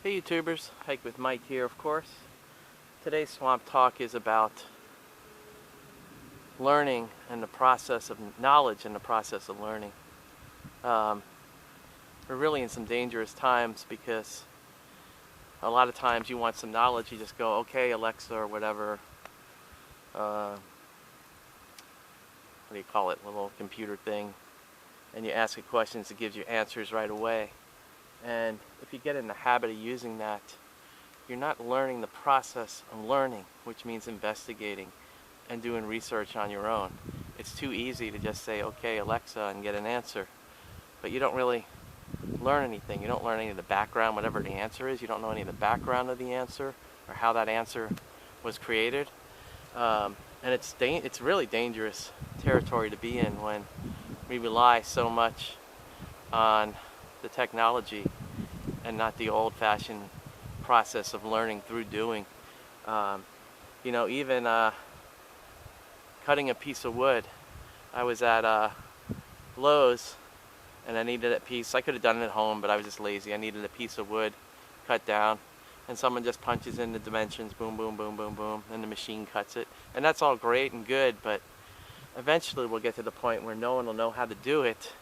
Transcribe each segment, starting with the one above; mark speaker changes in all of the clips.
Speaker 1: Hey YouTubers, Hike with Mike here of course. Today's Swamp Talk is about learning and the process of knowledge and the process of learning. We're really in some dangerous times because a lot of times you want some knowledge, you just go, okay Alexa or whatever, what do you call it, a little computer thing, and you ask it questions, it gives you answers right away. And if you get in the habit of using that, you're not learning the process of learning, which means investigating and doing research on your own. It's too easy to just say, okay, Alexa, and get an answer. But you don't really learn anything. You don't learn any of the background, whatever the answer is. You don't know any of the background of the answer or how that answer was created. And it's really dangerous territory to be in when we rely so much on the technology and not the old-fashioned process of learning through doing. Even cutting a piece of wood. I was at Lowe's and I needed a piece. I could have done it at home, but I was just lazy. I needed a piece of wood cut down, and someone just punches in the dimensions, boom, boom, boom, boom, boom, and the machine cuts it. And that's all great and good, but eventually we'll get to the point where no one will know how to do it,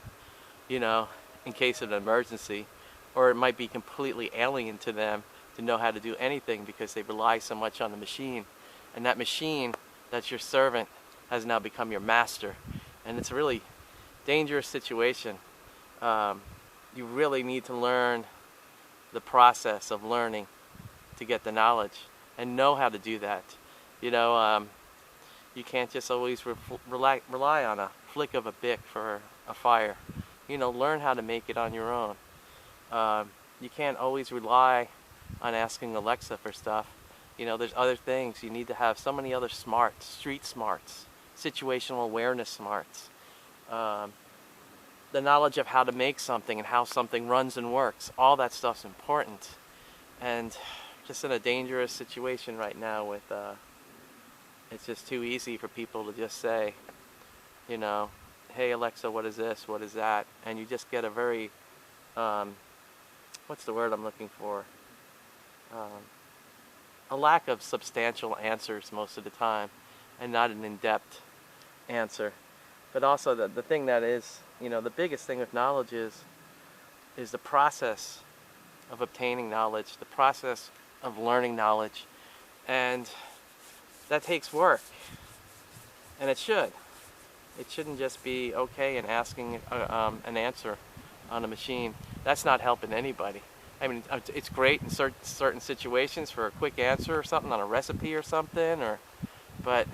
Speaker 1: in case of an emergency, or it might be completely alien to them to know how to do anything because they rely so much on the machine. And that machine that's your servant has now become your master. And it's a really dangerous situation. You really need to learn the process of learning to get the knowledge and know how to do that. You can't just always rely on a flick of a bic for a fire. Learn how to make it on your own. You can't always rely on asking Alexa for stuff. There's other things. You need to have so many other smarts, street smarts, situational awareness smarts, the knowledge of how to make something and how something runs and works. All that stuff's important. And just in a dangerous situation right now with, it's just too easy for people to just say, hey Alexa, what is this, what is that? And you just get a very, what's the word I'm looking for? A lack of substantial answers most of the time, and not an in-depth answer. But also the thing that is, the biggest thing with knowledge is the process of obtaining knowledge, the process of learning knowledge. And that takes work, and it should. It shouldn't just be okay and asking an answer on a machine. That's not helping anybody. I mean, it's great in certain situations for a quick answer or something on a recipe or something, but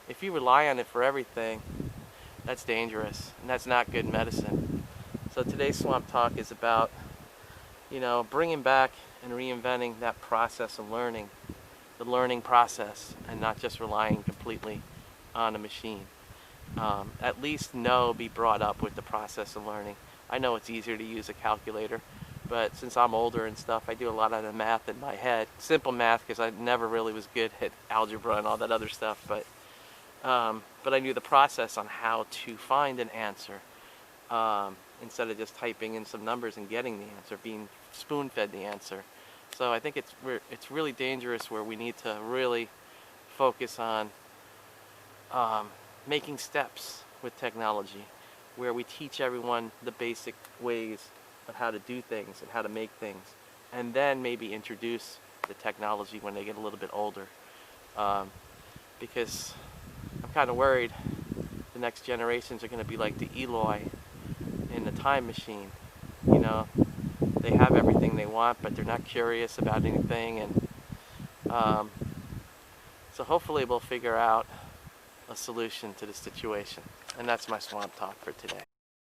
Speaker 1: if you rely on it for everything, that's dangerous, and that's not good medicine. So today's Swamp Talk is about, bringing back and reinventing that process of learning, the learning process, and not just relying completely on a machine. At least be brought up with the process of learning. I know it's easier to use a calculator, but since I'm older and stuff, I do a lot of the math in my head. Simple math, because I never really was good at algebra and all that other stuff, but I knew the process on how to find an answer, instead of just typing in some numbers and getting the answer, being spoon-fed the answer. So I think it's really dangerous where we need to really focus on making steps with technology, where we teach everyone the basic ways of how to do things and how to make things, and then maybe introduce the technology when they get a little bit older. Because I'm kind of worried the next generations are going to be like the Eloy in the time machine. They have everything they want, but they're not curious about anything, and so hopefully we'll figure out a solution to the situation. And that's my Swamp Talk for today.